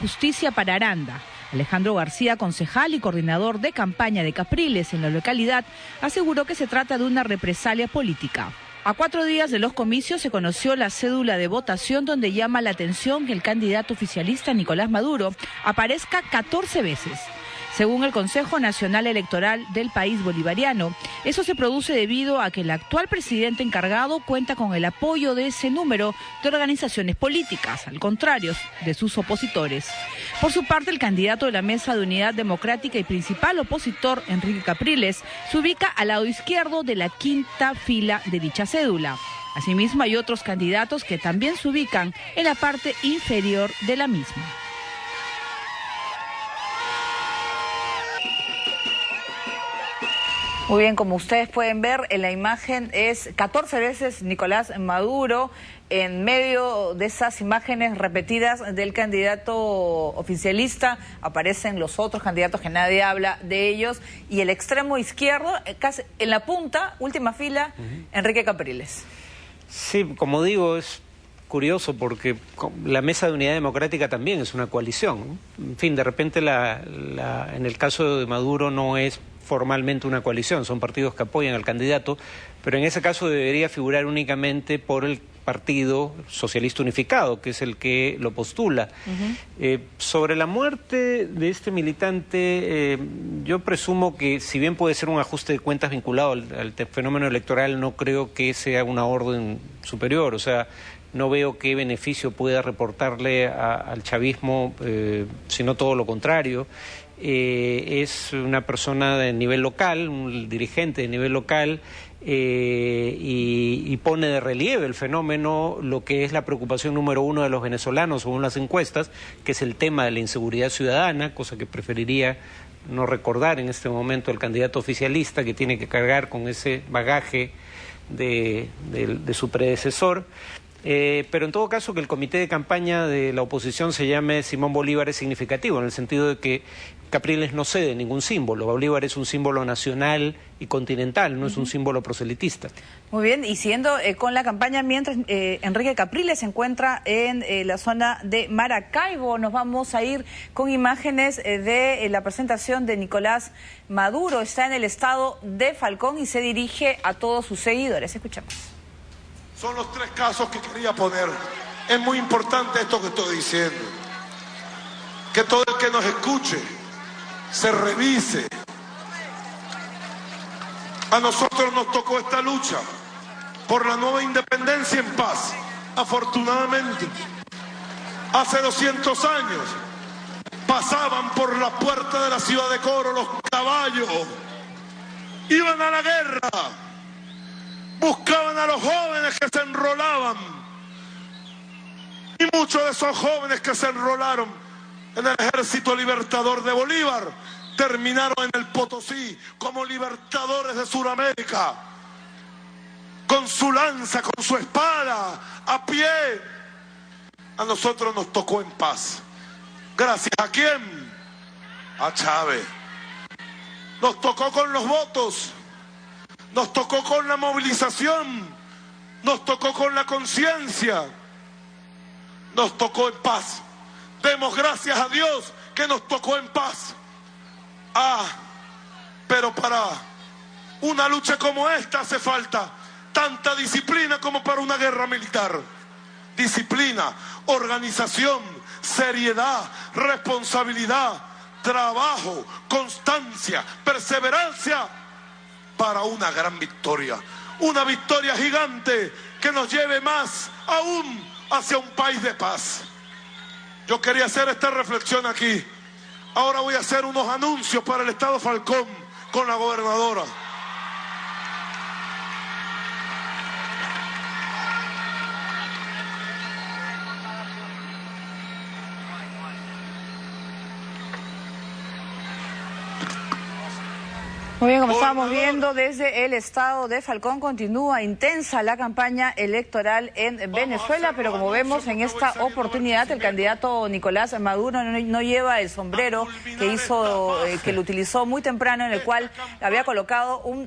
justicia para Aranda. Alejandro García, concejal y coordinador de campaña de Capriles en la localidad, aseguró que se trata de una represalia política. A 4 días de los comicios se conoció la cédula de votación donde llama la atención que el candidato oficialista Nicolás Maduro aparezca 14 veces. Según el Consejo Nacional Electoral del país bolivariano, eso se produce debido a que el actual presidente encargado cuenta con el apoyo de ese número de organizaciones políticas, al contrario de sus opositores. Por su parte, el candidato de la Mesa de Unidad Democrática y principal opositor, Enrique Capriles, se ubica al lado izquierdo de la quinta fila de dicha cédula. Asimismo, hay otros candidatos que también se ubican en la parte inferior de la misma. Muy bien, como ustedes pueden ver en la imagen es 14 veces Nicolás Maduro. En medio de esas imágenes repetidas del candidato oficialista aparecen los otros candidatos que nadie habla de ellos, y el extremo izquierdo, casi en la punta, última fila, Enrique Capriles. Sí, como digo, es curioso porque la Mesa de Unidad Democrática también es una coalición. En fin, de repente en el caso de Maduro no es formalmente una coalición, son partidos que apoyan al candidato, pero en ese caso debería figurar únicamente por el Partido Socialista Unificado, que es el que lo postula. Sobre la muerte de este militante, yo presumo que si bien puede ser un ajuste de cuentas vinculado al fenómeno electoral, no creo que sea una orden superior, o sea, no veo qué beneficio pueda reportarle al chavismo, sino todo lo contrario. Es una persona de nivel local, un dirigente de nivel local, y pone de relieve el fenómeno, lo que es la preocupación número uno de los venezolanos según las encuestas, que es el tema de la inseguridad ciudadana, cosa que preferiría no recordar en este momento el candidato oficialista, que tiene que cargar con ese bagaje de su predecesor. Pero en todo caso, que el comité de campaña de la oposición se llame Simón Bolívar es significativo, en el sentido de que Capriles no cede ningún símbolo. Bolívar es un símbolo nacional y continental, no es un símbolo proselitista. Muy bien, y siguiendo con la campaña, mientras Enrique Capriles se encuentra en la zona de Maracaibo, nos vamos a ir con imágenes de la presentación de Nicolás Maduro. Está en el estado de Falcón y se dirige a todos sus seguidores. Escuchamos. Son los 3 casos que quería poner. Es muy importante esto que estoy diciendo. Que todo el que nos escuche se revise. A nosotros nos tocó esta lucha por la nueva independencia en paz. Afortunadamente, hace 200 años pasaban por la puerta de la ciudad de Coro los caballos, iban a la guerra, buscaban a los jóvenes que se enrolaban, y muchos de esos jóvenes que se enrolaron en el ejército libertador de Bolívar terminaron en el Potosí como libertadores de Sudamérica, con su lanza, con su espada, a pie. A nosotros nos tocó en paz. ¿Gracias a quién? A Chávez. Nos tocó con los votos, nos tocó con la movilización, nos tocó con la conciencia, nos tocó en paz. Demos gracias a Dios que nos tocó en paz. Pero para una lucha como esta hace falta tanta disciplina como para una guerra militar. Disciplina, organización, seriedad, responsabilidad, trabajo, constancia, perseverancia para una gran victoria. Una victoria gigante que nos lleve más aún hacia un país de paz. Yo quería hacer esta reflexión aquí. Ahora voy a hacer unos anuncios para el estado Falcón con la gobernadora. Muy bien, como estábamos viendo, desde el estado de Falcón continúa intensa la campaña electoral en Venezuela, pero como vemos en esta oportunidad el candidato Nicolás Maduro no lleva el sombrero que lo utilizó muy temprano, en el cual había colocado un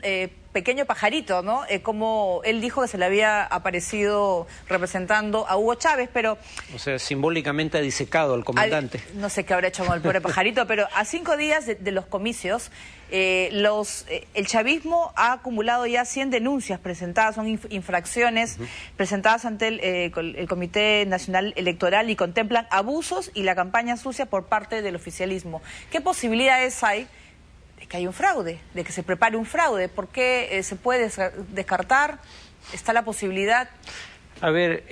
pequeño pajarito, ¿no? Como él dijo que se le había aparecido representando a Hugo Chávez, pero... O sea, simbólicamente ha disecado al comandante. No sé qué habrá hecho con el pobre pajarito, pero a 5 días de los comicios, el chavismo ha acumulado ya 100 denuncias presentadas, son infracciones presentadas ante el Comité Nacional Electoral y contemplan abusos y la campaña sucia por parte del oficialismo. ¿Qué posibilidades hay de que haya un fraude, de que se prepare un fraude? ¿Por qué se puede descartar? ¿Está la posibilidad? A ver,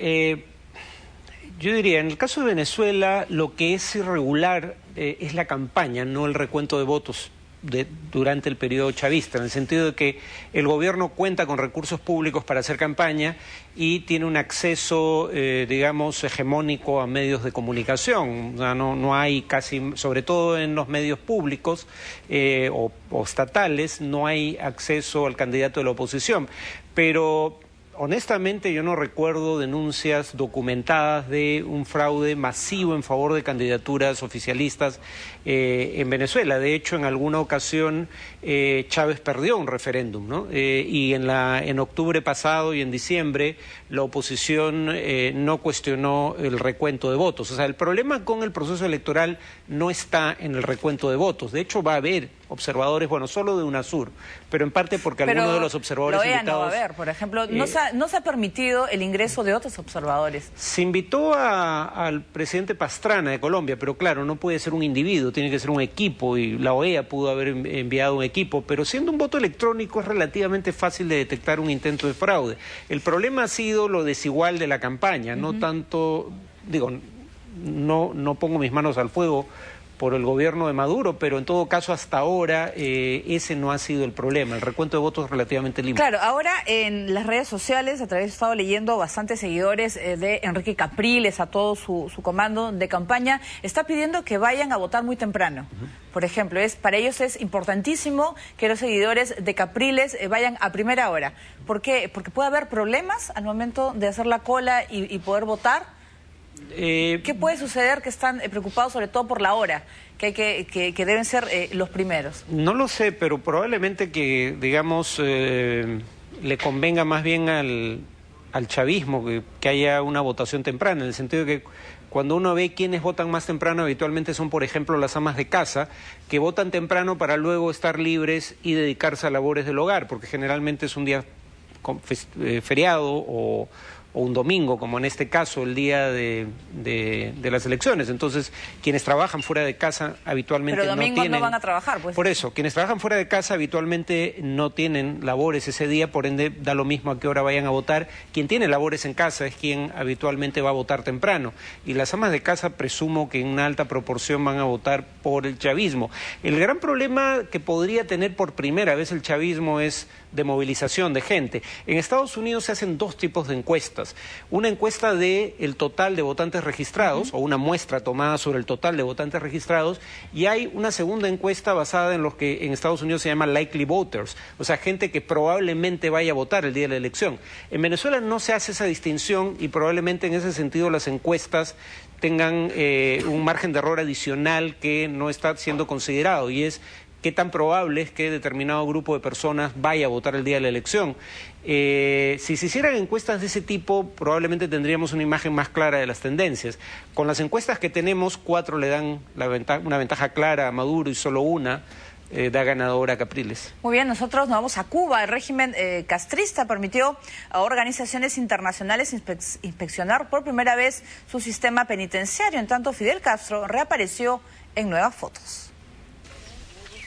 yo diría, en el caso de Venezuela, lo que es irregular es la campaña, no el recuento de votos durante el periodo chavista, en el sentido de que el gobierno cuenta con recursos públicos para hacer campaña y tiene un acceso, digamos, hegemónico a medios de comunicación. O sea, no hay casi, sobre todo en los medios públicos o estatales, no hay acceso al candidato de la oposición. Pero honestamente yo no recuerdo denuncias documentadas de un fraude masivo en favor de candidaturas oficialistas en Venezuela. De hecho, en alguna ocasión Chávez perdió un referéndum, ¿no? Y en octubre pasado y en diciembre la oposición no cuestionó el recuento de votos. O sea, el problema con el proceso electoral no está en el recuento de votos. De hecho, va a haber observadores, bueno, solo de UNASUR, pero en parte porque algunos de los observadores invitados... no va a haber, por ejemplo, no se ha permitido el ingreso de otros observadores. Se invitó al presidente Pastrana de Colombia, pero claro, no puede ser un individuo, tiene que ser un equipo, y la OEA pudo haber enviado un equipo, pero siendo un voto electrónico es relativamente fácil de detectar un intento de fraude. El problema ha sido lo desigual de la campaña, no tanto, digo, no pongo mis manos al fuego por el gobierno de Maduro, pero en todo caso hasta ahora ese no ha sido el problema. El recuento de votos es relativamente limpio. Claro, ahora en las redes sociales, a través he estado leyendo bastantes seguidores de Enrique Capriles, a todo su comando de campaña, está pidiendo que vayan a votar muy temprano. Por ejemplo, para ellos es importantísimo que los seguidores de Capriles vayan a primera hora. ¿Por qué? Porque puede haber problemas al momento de hacer la cola y poder votar. ¿Qué puede suceder? Que están preocupados sobre todo por la hora, que deben ser los primeros. No lo sé, pero probablemente que, digamos, le convenga más bien al chavismo que haya una votación temprana, en el sentido de que cuando uno ve quiénes votan más temprano, habitualmente son, por ejemplo, las amas de casa, que votan temprano para luego estar libres y dedicarse a labores del hogar, porque generalmente es un día feriado o un domingo, como en este caso, el día de las elecciones. Entonces, quienes trabajan fuera de casa habitualmente Pero domingo no tienen... no van a trabajar, pues. Por eso, quienes trabajan fuera de casa habitualmente no tienen labores ese día, por ende da lo mismo a qué hora vayan a votar. Quien tiene labores en casa es quien habitualmente va a votar temprano. Y las amas de casa presumo que en una alta proporción van a votar por el chavismo. El gran problema que podría tener por primera vez el chavismo es de movilización de gente. En Estados Unidos se hacen dos tipos de encuestas. Una encuesta del total de votantes registrados, o una muestra tomada sobre el total de votantes registrados, y hay una segunda encuesta basada en lo que en Estados Unidos se llama likely voters, o sea, gente que probablemente vaya a votar el día de la elección. En Venezuela no se hace esa distinción y probablemente en ese sentido las encuestas tengan un margen de error adicional que no está siendo considerado, y es qué tan probable es que determinado grupo de personas vaya a votar el día de la elección. Si se hicieran encuestas de ese tipo, probablemente tendríamos una imagen más clara de las tendencias. Con las encuestas que tenemos, 4 le dan una ventaja clara a Maduro y solo una da ganadora a Capriles. Muy bien, nosotros nos vamos a Cuba. El régimen castrista permitió a organizaciones internacionales inspeccionar por primera vez su sistema penitenciario. En tanto, Fidel Castro reapareció en nuevas fotos.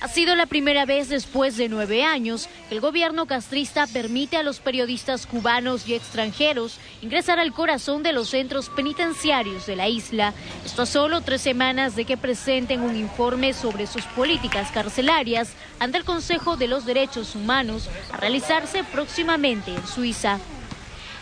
Ha sido la primera vez después de 9 años que el gobierno castrista permite a los periodistas cubanos y extranjeros ingresar al corazón de los centros penitenciarios de la isla. Esto a solo 3 semanas de que presenten un informe sobre sus políticas carcelarias ante el Consejo de los Derechos Humanos, a realizarse próximamente en Suiza.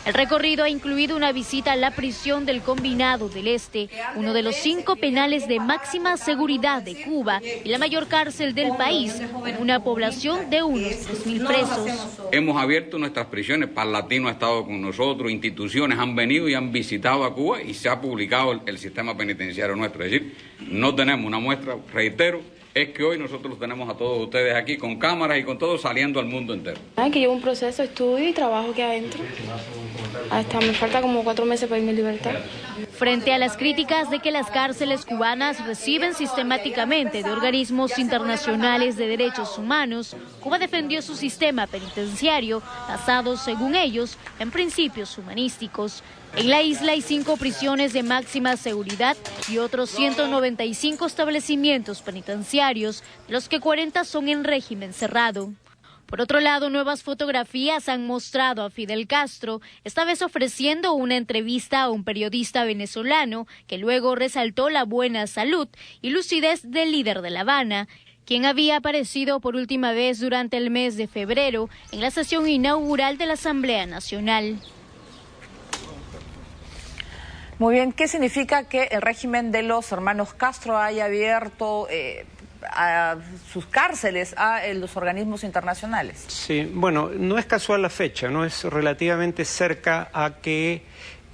El recorrido ha incluido una visita a la prisión del Combinado del Este, uno de los 5 penales de máxima seguridad de Cuba y la mayor cárcel del país, con una población de unos 3.000 presos. Hemos abierto nuestras prisiones, Parlatino ha estado con nosotros, instituciones han venido y han visitado a Cuba y se ha publicado el sistema penitenciario nuestro. Es decir, no tenemos una muestra, reitero, es que hoy nosotros tenemos a todos ustedes aquí con cámaras y con todo saliendo al mundo entero. Que llevo un proceso de estudio y trabajo aquí adentro. Hasta me falta como 4 meses para irme a libertad. Frente a las críticas de que las cárceles cubanas reciben sistemáticamente de organismos internacionales de derechos humanos, Cuba defendió su sistema penitenciario basado, según ellos, en principios humanísticos. En la isla hay 5 prisiones de máxima seguridad y otros 195 establecimientos penitenciarios, de los que 40 son en régimen cerrado. Por otro lado, nuevas fotografías han mostrado a Fidel Castro, esta vez ofreciendo una entrevista a un periodista venezolano que luego resaltó la buena salud y lucidez del líder de La Habana, quien había aparecido por última vez durante el mes de febrero en la sesión inaugural de la Asamblea Nacional. Muy bien, ¿qué significa que el régimen de los hermanos Castro haya abierto a sus cárceles a los organismos internacionales? Sí, bueno, no es casual la fecha, no es relativamente cerca a que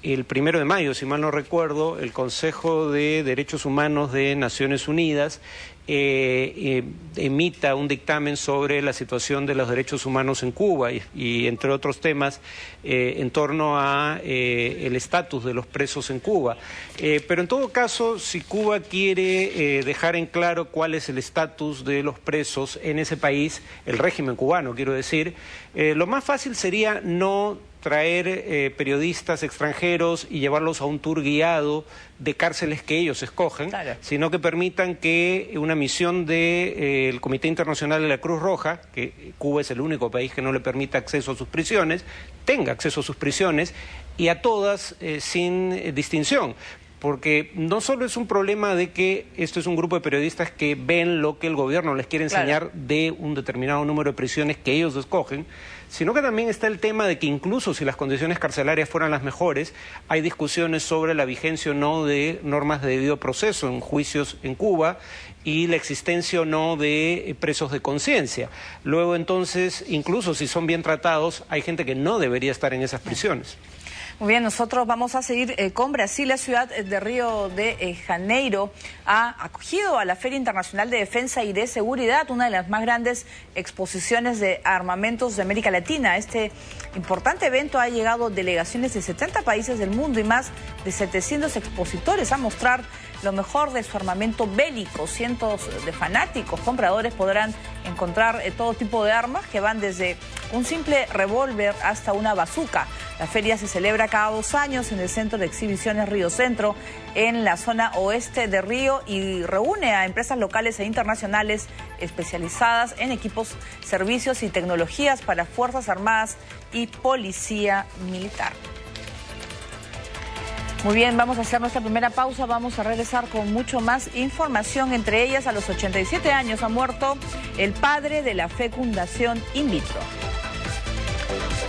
el 1 de mayo, si mal no recuerdo, el Consejo de Derechos Humanos de Naciones Unidas emita un dictamen sobre la situación de los derechos humanos en Cuba y entre otros temas en torno a el estatus de los presos en Cuba. Pero en todo caso, si Cuba quiere dejar en claro cuál es el estatus de los presos en ese país, el régimen cubano, quiero decir, lo más fácil sería no traer periodistas extranjeros y llevarlos a un tour guiado de cárceles que ellos escogen, claro, sino que permitan que una misión del Comité Internacional de la Cruz Roja, que Cuba es el único país que no le permite acceso a sus prisiones, tenga acceso a sus prisiones y a todas sin distinción. Porque no solo es un problema de que esto es un grupo de periodistas que ven lo que el gobierno les quiere enseñar, claro, de un determinado número de prisiones que ellos escogen, sino que también está el tema de que incluso si las condiciones carcelarias fueran las mejores, hay discusiones sobre la vigencia o no de normas de debido proceso en juicios en Cuba y la existencia o no de presos de conciencia. Luego entonces, incluso si son bien tratados, hay gente que no debería estar en esas prisiones. Muy bien, nosotros vamos a seguir con Brasil. La ciudad de Río de Janeiro ha acogido a la Feria Internacional de Defensa y de Seguridad, una de las más grandes exposiciones de armamentos de América Latina. Este importante evento ha llegado delegaciones de 70 países del mundo y más de 700 expositores a mostrar lo mejor de su armamento bélico. Cientos de fanáticos, compradores podrán encontrar todo tipo de armas que van desde un simple revólver hasta una bazuca. La feria se celebra cada 2 años en el Centro de Exhibiciones Río Centro, en la zona oeste de Río, y reúne a empresas locales e internacionales especializadas en equipos, servicios y tecnologías para Fuerzas Armadas y Policía Militar. Muy bien, vamos a hacer nuestra primera pausa, vamos a regresar con mucho más información. Entre ellas, a los 87 años ha muerto el padre de la fecundación in vitro.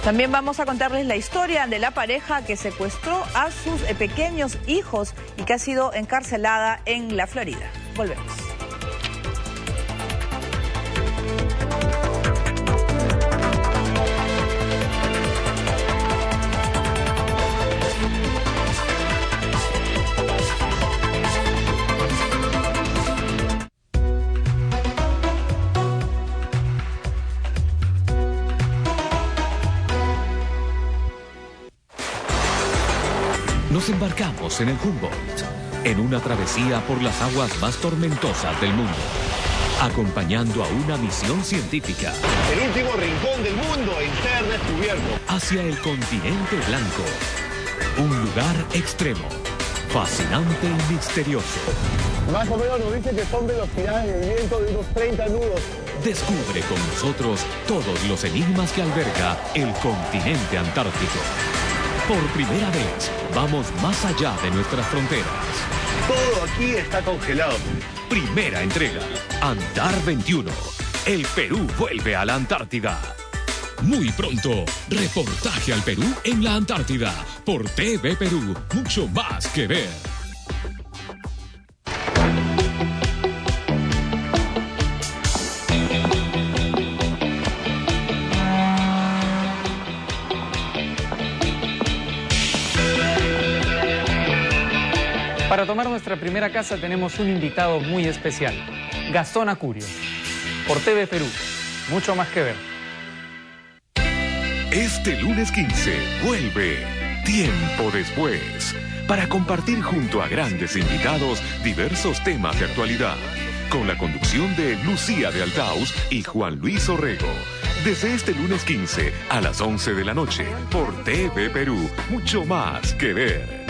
También vamos a contarles la historia de la pareja que secuestró a sus pequeños hijos y que ha sido encarcelada en la Florida. Volvemos. Nos embarcamos en el Humboldt, en una travesía por las aguas más tormentosas del mundo, acompañando a una misión científica. El último rincón del mundo en ser descubierto. Hacia el continente blanco, un lugar extremo, fascinante y misterioso. Más o menos nos dice que son velocidades de viento de unos 30 nudos. Descubre con nosotros todos los enigmas que alberga el continente antártico. Por primera vez, vamos más allá de nuestras fronteras. Todo aquí está congelado. Primera entrega, Antar 21. El Perú vuelve a la Antártida. Muy pronto, reportaje al Perú en la Antártida. Por TV Perú, mucho más que ver. Para tomar nuestra primera casa tenemos un invitado muy especial. Gastón Acurio. Por TV Perú, mucho más que ver. Este lunes 15 vuelve Tiempo Después para compartir junto a grandes invitados diversos temas de actualidad, con la conducción de Lucía de Altaus y Juan Luis Orrego. Desde este lunes 15 a las 11 de la noche por TV Perú, mucho más que ver.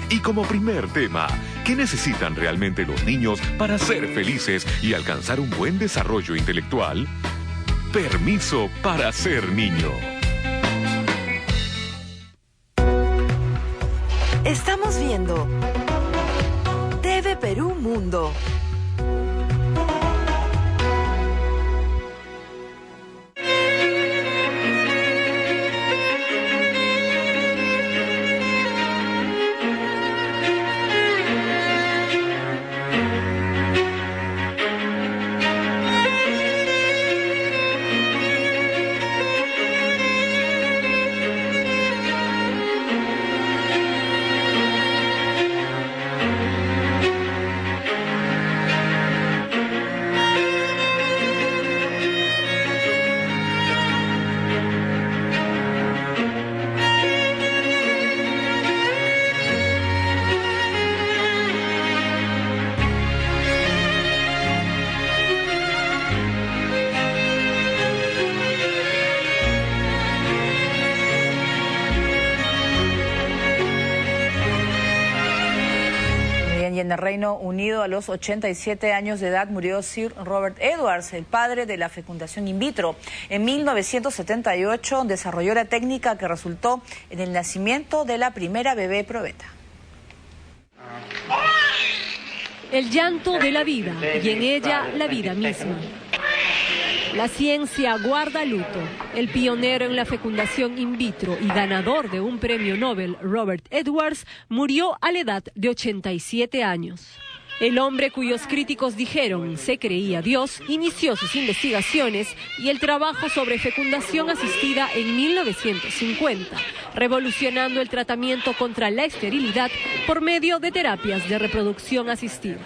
Y como primer tema, ¿qué necesitan realmente los niños para ser felices y alcanzar un buen desarrollo intelectual? Permiso para ser niño. Estamos viendo TV Perú Mundo. Y en el Reino Unido, a los 87 años de edad, murió Sir Robert Edwards, el padre de la fecundación in vitro. En 1978 desarrolló la técnica que resultó en el nacimiento de la primera bebé probeta. El llanto de la vida y en ella la vida misma. La ciencia guarda luto. El pionero en la fecundación in vitro y ganador de un premio Nobel, Robert Edwards, murió a la edad de 87 años. El hombre cuyos críticos dijeron se creía Dios inició sus investigaciones y el trabajo sobre fecundación asistida en 1950, revolucionando el tratamiento contra la esterilidad por medio de terapias de reproducción asistida.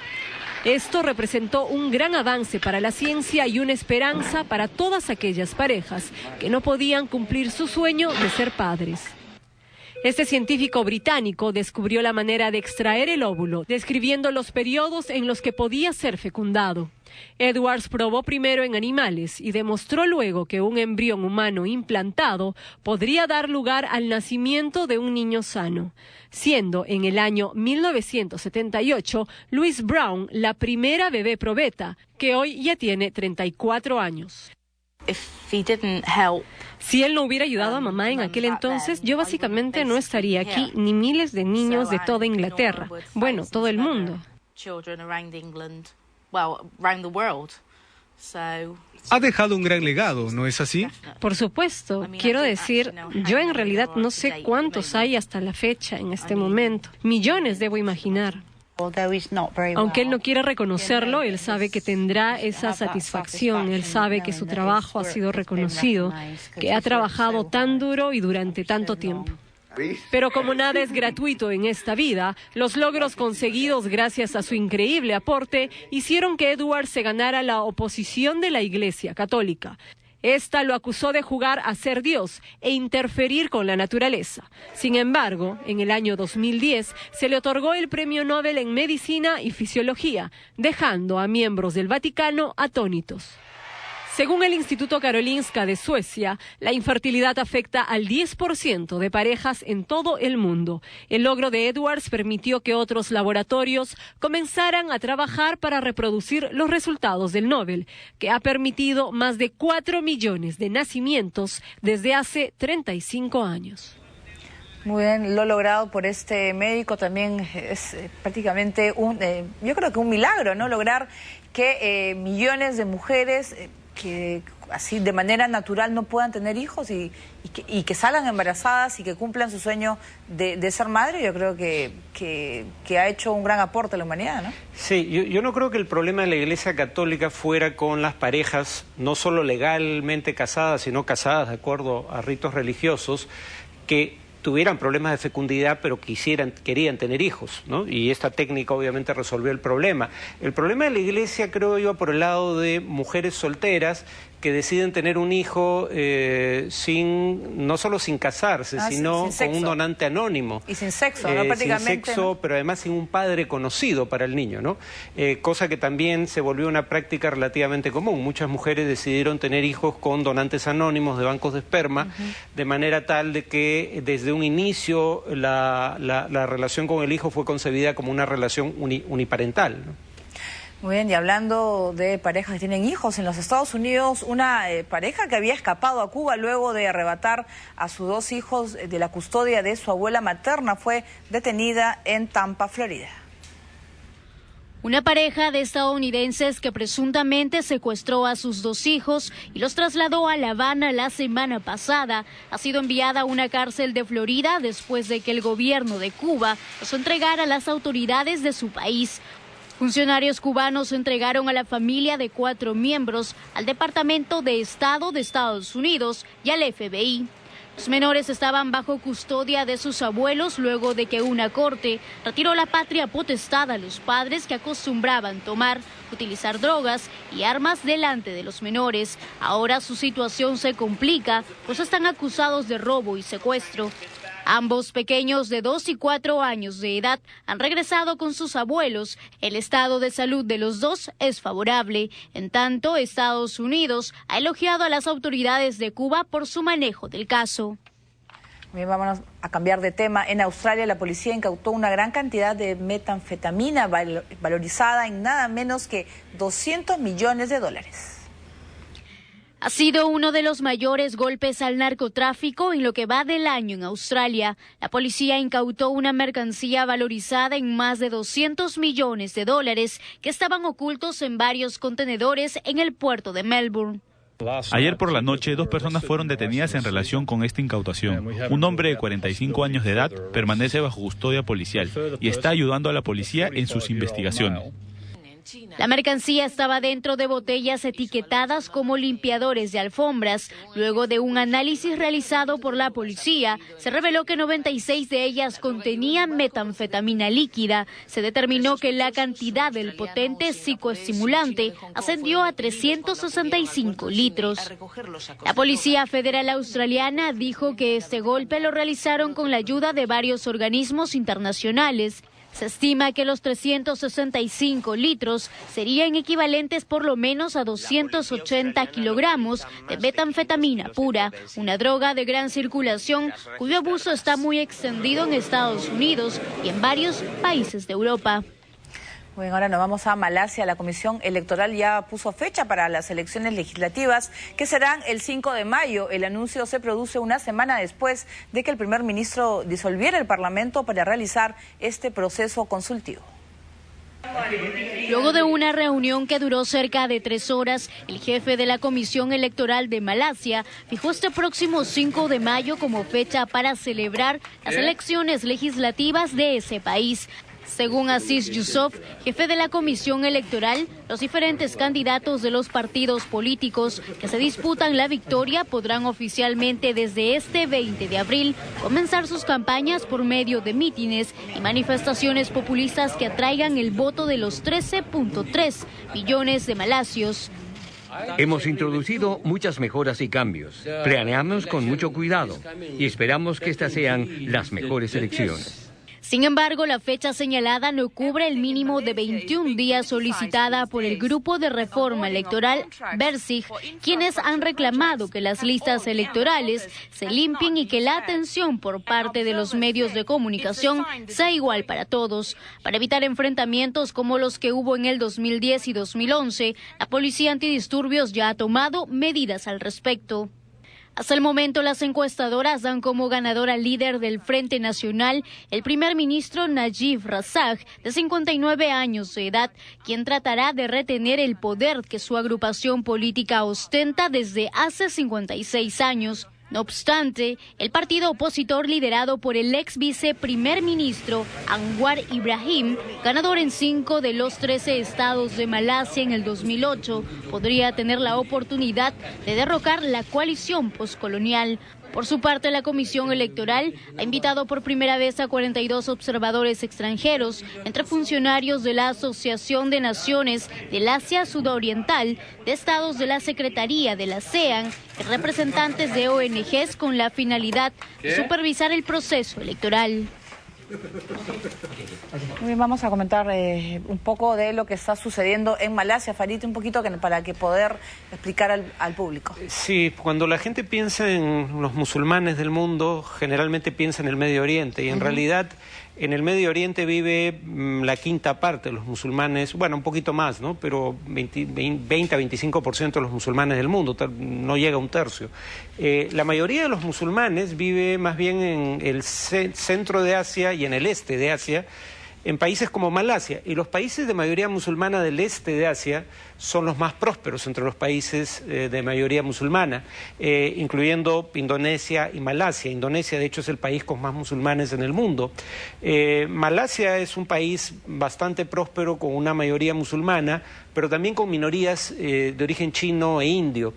Esto representó un gran avance para la ciencia y una esperanza para todas aquellas parejas que no podían cumplir su sueño de ser padres. Este científico británico descubrió la manera de extraer el óvulo, describiendo los periodos en los que podía ser fecundado. Edwards probó primero en animales y demostró luego que un embrión humano implantado podría dar lugar al nacimiento de un niño sano, siendo en el año 1978 Louise Brown la primera bebé probeta, que hoy ya tiene 34 años. Si él no hubiera ayudado a mamá en aquel entonces, yo básicamente no estaría aquí, ni miles de niños de toda Inglaterra. Bueno, todo el mundo. Ha dejado un gran legado, ¿no es así? Por supuesto. Quiero decir, yo en realidad no sé cuántos hay hasta la fecha en este momento. Millones, debo imaginar. Aunque él no quiera reconocerlo, él sabe que tendrá esa satisfacción, él sabe que su trabajo ha sido reconocido, que ha trabajado tan duro y durante tanto tiempo. Pero como nada es gratuito en esta vida, los logros conseguidos gracias a su increíble aporte hicieron que Edwards se ganara la oposición de la Iglesia Católica. Esta lo acusó de jugar a ser Dios e interferir con la naturaleza. Sin embargo, en el año 2010 se le otorgó el Premio Nobel en Medicina y Fisiología, dejando a miembros del Vaticano atónitos. Según el Instituto Karolinska de Suecia, la infertilidad afecta al 10% de parejas en todo el mundo. El logro de Edwards permitió que otros laboratorios comenzaran a trabajar para reproducir los resultados del Nobel, que ha permitido más de 4 millones de nacimientos desde hace 35 años. Muy bien, lo logrado por este médico también es prácticamente yo creo que un milagro, ¿no? Lograr que millones de mujeres que así de manera natural no puedan tener hijos y que salgan embarazadas y que cumplan su sueño de ser madre. Yo creo que ha hecho un gran aporte a la humanidad, ¿no? Sí, yo no creo que el problema de la Iglesia Católica fuera con las parejas, no solo legalmente casadas, sino casadas de acuerdo a ritos religiosos, que tuvieran problemas de fecundidad, pero querían tener hijos, ¿no? Y esta técnica obviamente resolvió el problema. El problema de la Iglesia, creo yo, por el lado de mujeres solteras que deciden tener un hijo no solo sin casarse, sino con un donante anónimo. Y sin sexo, ¿no? Prácticamente. Sin sexo, ¿no? Pero además sin un padre conocido para el niño, ¿no? Cosa que también se volvió una práctica relativamente común. Muchas mujeres decidieron tener hijos con donantes anónimos de bancos de esperma, de manera tal de que desde un inicio la relación con el hijo fue concebida como una relación uniparental, ¿no? Muy bien, y hablando de parejas que tienen hijos, en los Estados Unidos una pareja que había escapado a Cuba luego de arrebatar a sus 2 hijos de la custodia de su abuela materna fue detenida en Tampa, Florida. Una pareja de estadounidenses que presuntamente secuestró a sus 2 hijos y los trasladó a La Habana la semana pasada ha sido enviada a una cárcel de Florida después de que el gobierno de Cuba los entregara a las autoridades de su país. Funcionarios cubanos entregaron a la familia de 4 miembros al Departamento de Estado de Estados Unidos y al FBI. Los menores estaban bajo custodia de sus abuelos luego de que una corte retiró la patria potestad a los padres que acostumbraban tomar, utilizar drogas y armas delante de los menores. Ahora su situación se complica, pues están acusados de robo y secuestro. Ambos pequeños de 2 y 4 años de edad han regresado con sus abuelos. El estado de salud de los 2 es favorable. En tanto, Estados Unidos ha elogiado a las autoridades de Cuba por su manejo del caso. Bien, vámonos a cambiar de tema. En Australia, la policía incautó una gran cantidad de metanfetamina valorizada en nada menos que $200 millones. Ha sido uno de los mayores golpes al narcotráfico en lo que va del año en Australia. La policía incautó una mercancía valorizada en más de $200 millones que estaban ocultos en varios contenedores en el puerto de Melbourne. Ayer por la noche, 2 personas fueron detenidas en relación con esta incautación. Un hombre de 45 años de edad permanece bajo custodia policial y está ayudando a la policía en sus investigaciones. La mercancía estaba dentro de botellas etiquetadas como limpiadores de alfombras. Luego de un análisis realizado por la policía, se reveló que 96 de ellas contenían metanfetamina líquida. Se determinó que la cantidad del potente psicoestimulante ascendió a 365 litros. La Policía Federal Australiana dijo que este golpe lo realizaron con la ayuda de varios organismos internacionales. Se estima que los 365 litros serían equivalentes por lo menos a 280 kilogramos de metanfetamina pura, una droga de gran circulación cuyo abuso está muy extendido en Estados Unidos y en varios países de Europa. Bueno, ahora nos vamos a Malasia. La Comisión Electoral ya puso fecha para las elecciones legislativas que serán el 5 de mayo. El anuncio se produce una semana después de que el primer ministro disolviera el Parlamento para realizar este proceso consultivo. Luego de una reunión que duró cerca de 3 horas, el jefe de la Comisión Electoral de Malasia fijó este próximo 5 de mayo como fecha para celebrar las elecciones legislativas de ese país. Según Aziz Yusuf, jefe de la Comisión Electoral, los diferentes candidatos de los partidos políticos que se disputan la victoria podrán oficialmente desde este 20 de abril comenzar sus campañas por medio de mítines y manifestaciones populistas que atraigan el voto de los 13.3 millones de malasios. Hemos introducido muchas mejoras y cambios. Planeamos con mucho cuidado y esperamos que estas sean las mejores elecciones. Sin embargo, la fecha señalada no cubre el mínimo de 21 días solicitada por el Grupo de Reforma Electoral Bersig, quienes han reclamado que las listas electorales se limpien y que la atención por parte de los medios de comunicación sea igual para todos. Para evitar enfrentamientos como los que hubo en el 2010 y 2011, la Policía Antidisturbios ya ha tomado medidas al respecto. Hasta el momento, las encuestadoras dan como ganador al líder del Frente Nacional, el primer ministro Najib Razak, de 59 años de edad, quien tratará de retener el poder que su agrupación política ostenta desde hace 56 años. No obstante, el partido opositor liderado por el ex viceprimer ministro Anwar Ibrahim, ganador en 5 de los 13 estados de Malasia en el 2008, podría tener la oportunidad de derrocar la coalición postcolonial. Por su parte, la Comisión Electoral ha invitado por primera vez a 42 observadores extranjeros, entre funcionarios de la Asociación de Naciones del Asia Sudoriental, de estados de la Secretaría de la ASEAN y representantes de ONGs con la finalidad de supervisar el proceso electoral. Muy bien, vamos a comentar un poco de lo que está sucediendo en Malasia. Farid, un poquito para que poder explicar al público. Sí, cuando la gente piensa en los musulmanes del mundo, generalmente piensa en el Medio Oriente, y en realidad en el Medio Oriente vive la quinta parte de los musulmanes, bueno, un poquito más, ¿no? Pero 20 a 25% de los musulmanes del mundo, no llega a un tercio. La mayoría de los musulmanes vive más bien en el centro de Asia y en el este de Asia, en países como Malasia, y los países de mayoría musulmana del este de Asia son los más prósperos entre los países de mayoría musulmana, incluyendo Indonesia y Malasia. Indonesia, de hecho, es el país con más musulmanes en el mundo. Malasia es un país bastante próspero con una mayoría musulmana, pero también con minorías de origen chino e indio,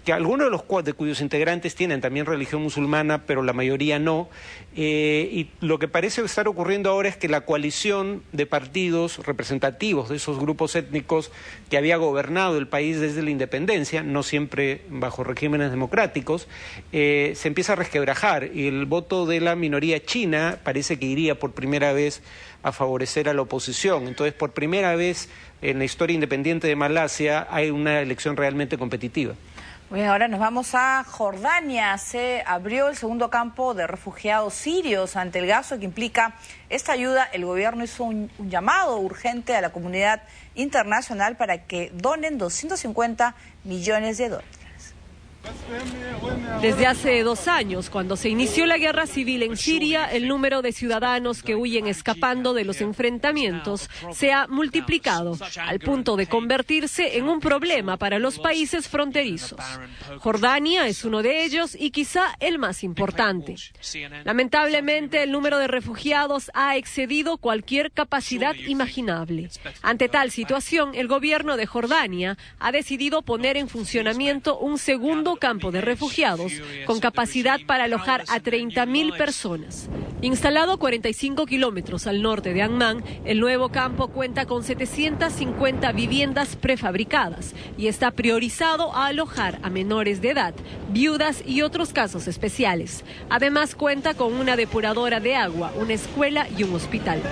que algunos de cuyos integrantes tienen también religión musulmana, pero la mayoría no. Y lo que parece estar ocurriendo ahora es que la coalición de partidos representativos de esos grupos étnicos que había gobernado el país desde la independencia, no siempre bajo regímenes democráticos, se empieza a resquebrajar, y el voto de la minoría china parece que iría por primera vez a favorecer a la oposición. Entonces, por primera vez en la historia independiente de Malasia hay una elección realmente competitiva. Bien, ahora nos vamos a Jordania. Se abrió el segundo campo de refugiados sirios ante el gasto que implica esta ayuda. El gobierno hizo un llamado urgente a la comunidad internacional para que donen 250 millones de dólares. Desde hace 2 años, cuando se inició la guerra civil en Siria, el número de ciudadanos que huyen escapando de los enfrentamientos se ha multiplicado, al punto de convertirse en un problema para los países fronterizos. Jordania es uno de ellos y quizá el más importante. Lamentablemente, el número de refugiados ha excedido cualquier capacidad imaginable. Ante tal situación, el gobierno de Jordania ha decidido poner en funcionamiento un segundo campo de refugiados con capacidad para alojar a 30.000 personas. Instalado a 45 kilómetros al norte de Amman, el nuevo campo cuenta con 750 viviendas prefabricadas y está priorizado a alojar a menores de edad, viudas y otros casos especiales. Además, cuenta con una depuradora de agua, una escuela y un hospital.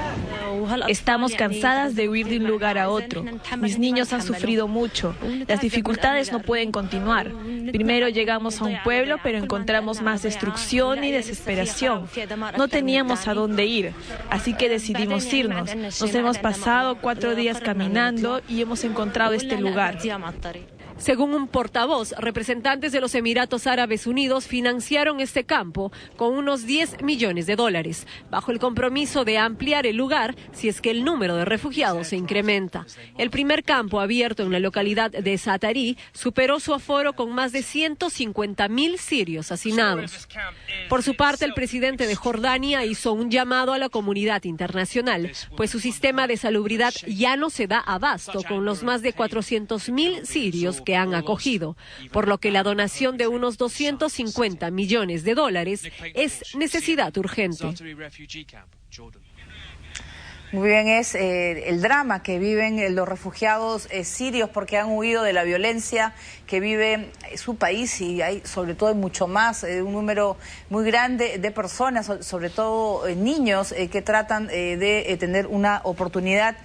Estamos cansadas de huir de un lugar a otro. Mis niños han sufrido mucho. Las dificultades no pueden continuar. Primero llegamos a un pueblo, pero encontramos más destrucción y desesperación. No teníamos a dónde ir, así que decidimos irnos. Nos hemos pasado 4 días caminando y hemos encontrado este lugar. Según un portavoz, representantes de los Emiratos Árabes Unidos financiaron este campo con unos $10 millones, bajo el compromiso de ampliar el lugar si es que el número de refugiados se incrementa. El primer campo abierto en la localidad de Zaatari superó su aforo con más de 150.000 sirios hacinados. Por su parte, el presidente de Jordania hizo un llamado a la comunidad internacional, pues su sistema de salubridad ya no se da abasto con los más de 400.000 sirios que han acogido, por lo que la donación de unos $250 millones es necesidad urgente. Muy bien, es el drama que viven los refugiados sirios porque han huido de la violencia que vive su país, y hay sobre todo mucho más, un número muy grande de personas, sobre todo niños, que tratan de tener una oportunidad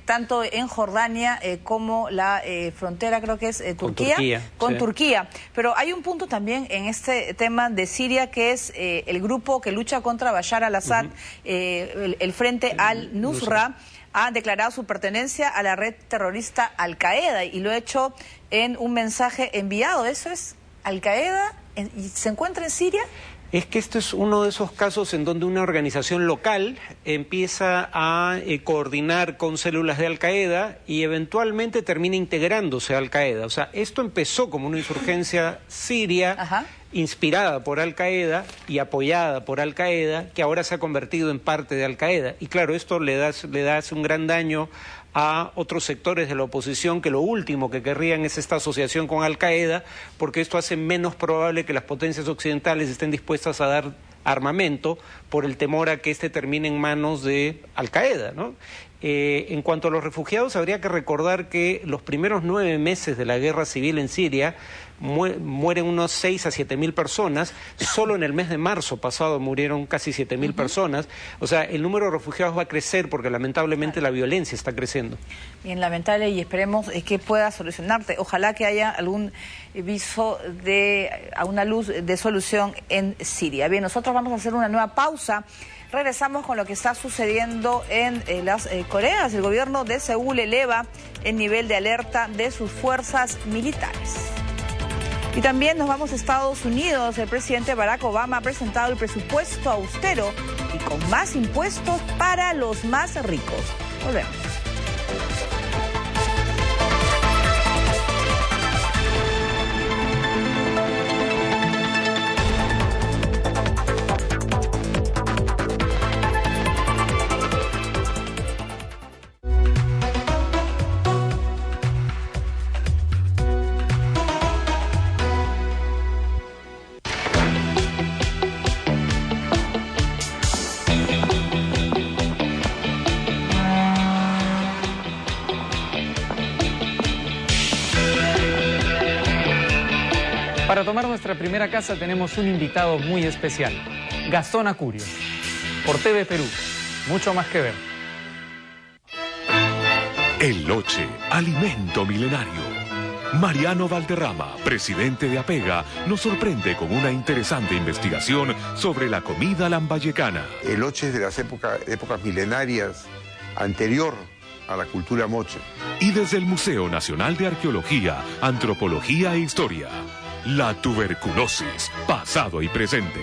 tanto en Jordania como la frontera, creo que es Turquía. Pero hay un punto también en este tema de Siria, que es el grupo que lucha contra Bashar al-Assad, el Frente al-Nusra, ha declarado su pertenencia a la red terrorista Al-Qaeda, y lo ha hecho en un mensaje enviado. ¿Eso es Al-Qaeda y se encuentra en Siria? Es que esto es uno de esos casos en donde una organización local empieza a coordinar con células de Al-Qaeda y eventualmente termina integrándose a Al-Qaeda. O sea, esto empezó como una insurgencia siria inspirada por Al-Qaeda y apoyada por Al-Qaeda, que ahora se ha convertido en parte de Al-Qaeda. Y claro, esto le hace un gran daño a otros sectores de la oposición que lo último que querrían es esta asociación con Al-Qaeda, porque esto hace menos probable que las potencias occidentales estén dispuestas a dar armamento por el temor a que este termine en manos de Al-Qaeda, ¿no? En cuanto a los refugiados, habría que recordar que los primeros 9 meses de la guerra civil en Siria mueren unos 6 a 7 mil personas. Solo en el mes de marzo pasado murieron casi 7 mil personas. O sea, el número de refugiados va a crecer porque lamentablemente la violencia está creciendo. Bien, lamentable, y esperemos que pueda solucionarte. Ojalá que haya algún viso a una luz de solución en Siria. Bien, nosotros vamos a hacer una nueva pausa. Regresamos con lo que está sucediendo en las Coreas. El gobierno de Seúl eleva el nivel de alerta de sus fuerzas militares. Y también nos vamos a Estados Unidos. El presidente Barack Obama ha presentado el presupuesto austero y con más impuestos para los más ricos. Volvemos. Para tomar nuestra primera casa tenemos un invitado muy especial, Gastón Acurio, por TV Perú, mucho más que ver. El Loche, alimento milenario. Mariano Valderrama, presidente de APEGA, nos sorprende con una interesante investigación sobre la comida lambayecana. El Loche es de las épocas milenarias anterior a la cultura moche. Y desde el Museo Nacional de Arqueología, Antropología e Historia, la tuberculosis, pasado y presente.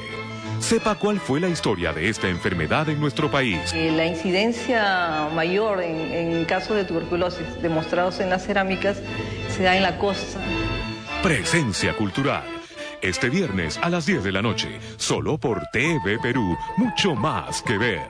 Sepa cuál fue la historia de esta enfermedad en nuestro país. La incidencia mayor en casos de tuberculosis demostrados en las cerámicas se da en la costa. Presencia cultural. Este viernes a las 10 de la noche, solo por TV Perú, mucho más que ver.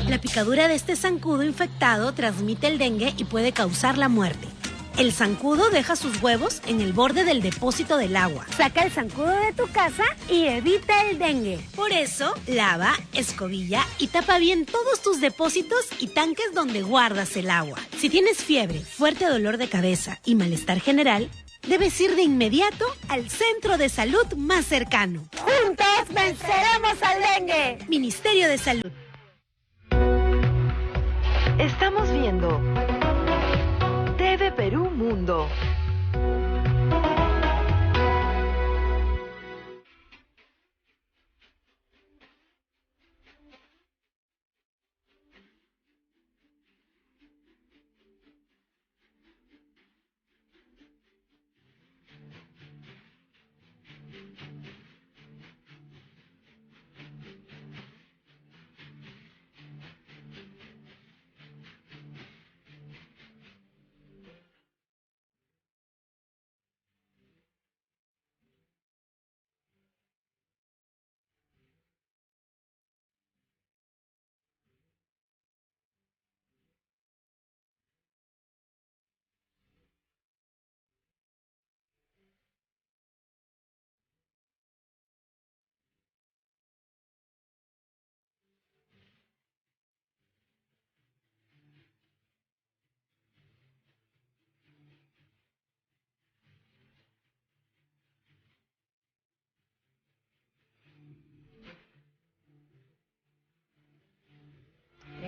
La picadura de este zancudo infectado transmite el dengue y puede causar la muerte. El zancudo deja sus huevos en el borde del depósito del agua. Saca el zancudo de tu casa y evita el dengue. Por eso, lava, escobilla y tapa bien todos tus depósitos y tanques donde guardas el agua. Si tienes fiebre, fuerte dolor de cabeza y malestar general, debes ir de inmediato al centro de salud más cercano. ¡Juntos venceremos al dengue! Ministerio de Salud. Estamos viendo TV Perú Mundo.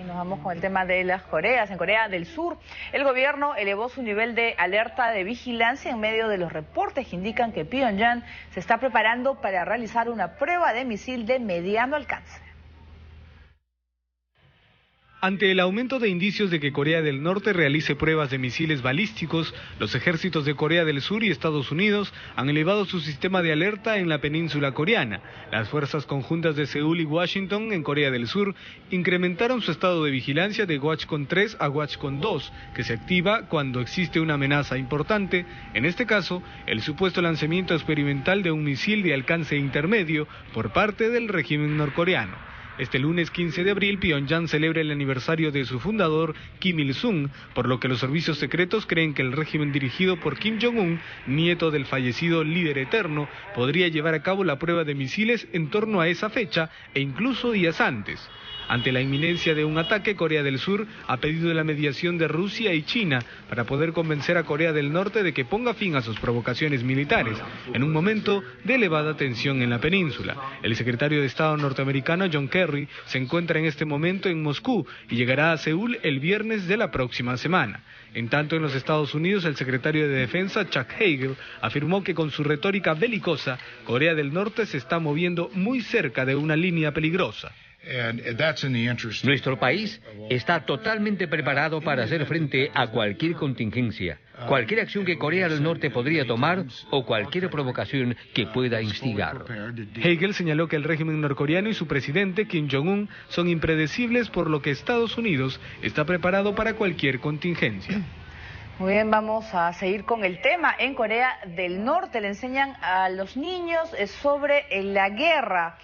Nos vamos con el tema de las Coreas. En Corea del Sur, el gobierno elevó su nivel de alerta de vigilancia en medio de los reportes que indican que Pyongyang se está preparando para realizar una prueba de misil de mediano alcance. Ante el aumento de indicios de que Corea del Norte realice pruebas de misiles balísticos, los ejércitos de Corea del Sur y Estados Unidos han elevado su sistema de alerta en la península coreana. Las fuerzas conjuntas de Seúl y Washington en Corea del Sur incrementaron su estado de vigilancia de WATCHCON 3 a WATCHCON 2, que se activa cuando existe una amenaza importante, en este caso, el supuesto lanzamiento experimental de un misil de alcance intermedio por parte del régimen norcoreano. Este lunes 15 de abril, Pyongyang celebra el aniversario de su fundador, Kim Il-sung, por lo que los servicios secretos creen que el régimen dirigido por Kim Jong-un, nieto del fallecido líder eterno, podría llevar a cabo la prueba de misiles en torno a esa fecha e incluso días antes. Ante la inminencia de un ataque, Corea del Sur ha pedido la mediación de Rusia y China para poder convencer a Corea del Norte de que ponga fin a sus provocaciones militares, en un momento de elevada tensión en la península. El secretario de Estado norteamericano John Kerry se encuentra en este momento en Moscú y llegará a Seúl el viernes de la próxima semana. En tanto, en los Estados Unidos, el secretario de Defensa, Chuck Hagel, afirmó que con su retórica belicosa, Corea del Norte se está moviendo muy cerca de una línea peligrosa. Nuestro país está totalmente preparado para hacer frente a cualquier contingencia, cualquier acción que Corea del Norte podría tomar o cualquier provocación que pueda instigar. Hagel señaló que el régimen norcoreano y su presidente, Kim Jong-un, son impredecibles, por lo que Estados Unidos está preparado para cualquier contingencia. Muy bien, vamos a seguir con el tema. En Corea del Norte le enseñan a los niños sobre la guerra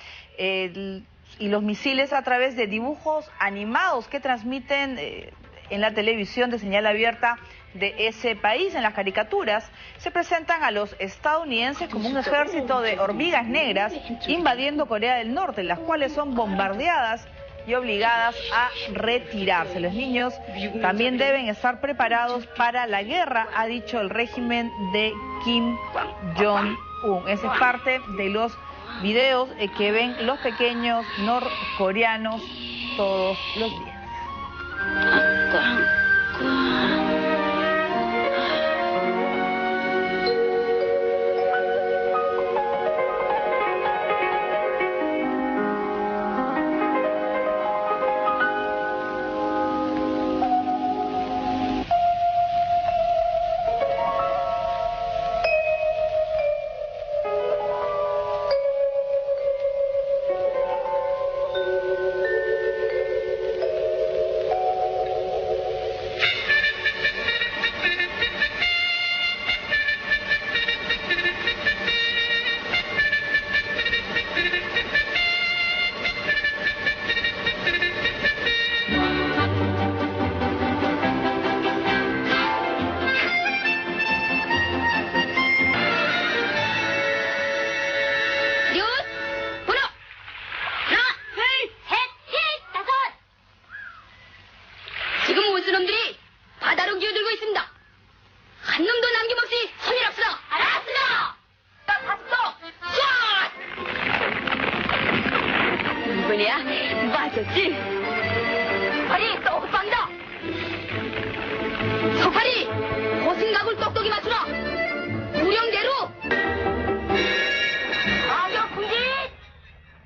y los misiles a través de dibujos animados que transmiten en la televisión de señal abierta de ese país. En las caricaturas se presentan a los estadounidenses como un ejército de hormigas negras invadiendo Corea del Norte, las cuales son bombardeadas y obligadas a retirarse. Los niños también deben estar preparados para la guerra, ha dicho el régimen de Kim Jong-un. Esa es parte de los videos que ven los pequeños norcoreanos todos los días.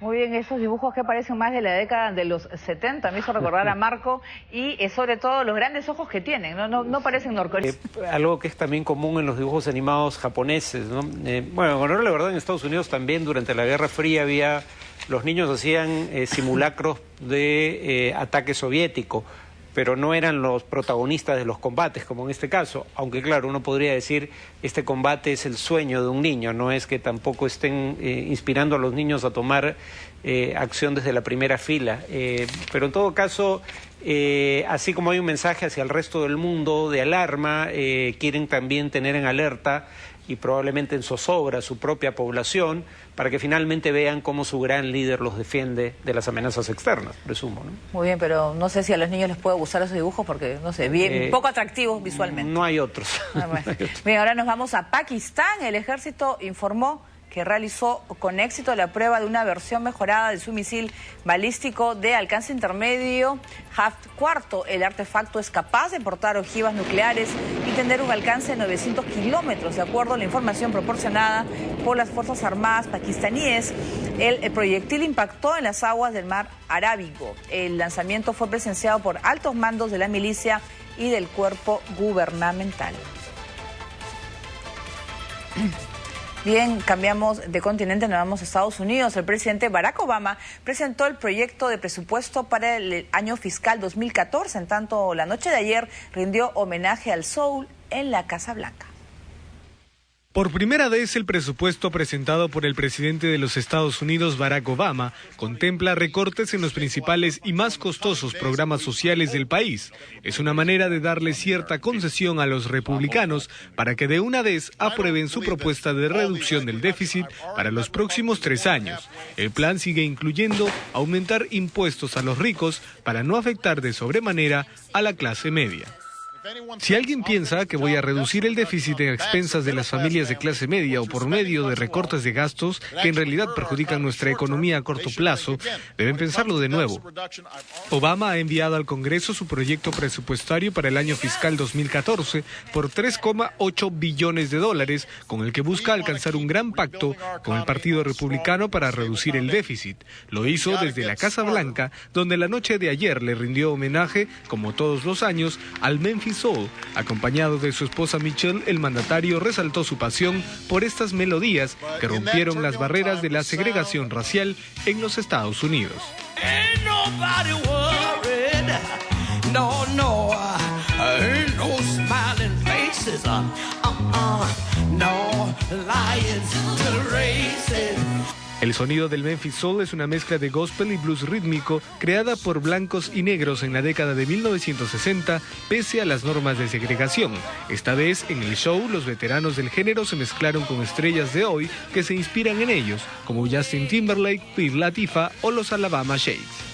Muy bien, esos dibujos que parecen más de la década de los 70, me hizo recordar a Marco y sobre todo los grandes ojos que tienen, no parecen norcoreanos. Algo que es también común en los dibujos animados japoneses, ¿no? Bueno, la verdad en Estados Unidos también durante la Guerra Fría los niños hacían simulacros de ataque soviético, pero no eran los protagonistas de los combates, como en este caso, aunque claro, uno podría decir, este combate es el sueño de un niño, no es que tampoco estén inspirando a los niños a tomar acción desde la primera fila, pero en todo caso, así como hay un mensaje hacia el resto del mundo de alarma, quieren también tener en alerta y probablemente en zozobra su propia población, para que finalmente vean cómo su gran líder los defiende de las amenazas externas, presumo, ¿no? Muy bien, pero no sé si a los niños les puede gustar esos dibujos porque, no sé, bien poco atractivos visualmente. No hay otros. Bueno. Bien, ahora nos vamos a Pakistán. El ejército informó que realizó con éxito la prueba de una versión mejorada de su misil balístico de alcance intermedio Haft-4. El artefacto es capaz de portar ojivas nucleares y tener un alcance de 900 kilómetros, de acuerdo a la información proporcionada por las Fuerzas Armadas pakistaníes. El proyectil impactó en las aguas del mar Arábigo. El lanzamiento fue presenciado por altos mandos de la milicia y del cuerpo gubernamental. Bien, cambiamos de continente, nos vamos a Estados Unidos. El presidente Barack Obama presentó el proyecto de presupuesto para el año fiscal 2014. En tanto, la noche de ayer rindió homenaje al soul en la Casa Blanca. Por primera vez, el presupuesto presentado por el presidente de los Estados Unidos, Barack Obama, contempla recortes en los principales y más costosos programas sociales del país. Es una manera de darle cierta concesión a los republicanos para que de una vez aprueben su propuesta de reducción del déficit para los próximos 3 años. El plan sigue incluyendo aumentar impuestos a los ricos para no afectar de sobremanera a la clase media. Si alguien piensa que voy a reducir el déficit en expensas de las familias de clase media o por medio de recortes de gastos que en realidad perjudican nuestra economía a corto plazo, deben pensarlo de nuevo. Obama ha enviado al Congreso su proyecto presupuestario para el año fiscal 2014 por $3,8 billones, con el que busca alcanzar un gran pacto con el Partido Republicano para reducir el déficit. Lo hizo desde la Casa Blanca, donde la noche de ayer le rindió homenaje, como todos los años, al Memphis Soul. Acompañado de su esposa Michelle, el mandatario resaltó su pasión por estas melodías que rompieron las barreras de la segregación racial en los Estados Unidos. El sonido del Memphis Soul es una mezcla de gospel y blues rítmico creada por blancos y negros en la década de 1960, pese a las normas de segregación. Esta vez, en el show, los veteranos del género se mezclaron con estrellas de hoy que se inspiran en ellos, como Justin Timberlake, Queen Latifah o los Alabama Shakes.